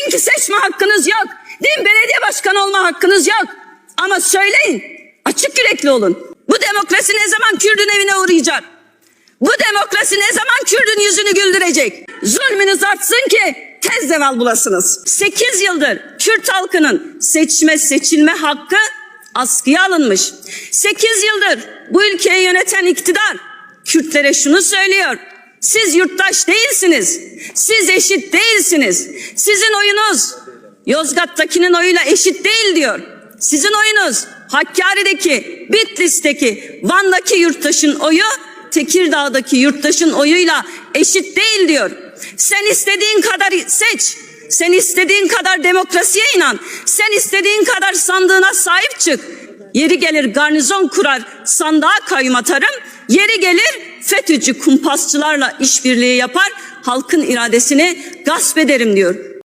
Deyin ki seçme hakkınız yok. Deyin belediye başkanı olma hakkınız yok. Ama söyleyin, açık yürekli olun. Bu demokrasi ne zaman Kürdün evine uğrayacak? Bu demokrasi ne zaman Kürdün yüzünü güldürecek? Zulmünüz artsın ki tez zeval bulasınız. 8 yıldır Kürt halkının seçme seçilme hakkı askıya alınmış. 8 yıldır bu ülkeyi yöneten iktidar Kürtlere şunu söylüyor: siz yurttaş değilsiniz, siz eşit değilsiniz, sizin oyunuz Yozgat'takinin oyuyla eşit değil diyor. Sizin oyunuz Hakkari'deki, Bitlis'teki, Van'daki yurttaşın oyu Tekirdağ'daki yurttaşın oyuyla eşit değil diyor. Sen istediğin kadar seç, sen istediğin kadar demokrasiye inan, sen istediğin kadar sandığına sahip çık. Yeri gelir garnizon kurar, sandığa kayyum atarım. Yeri gelir FETÖ'cü kumpasçılarla işbirliği yapar, halkın iradesini gasp ederim diyor.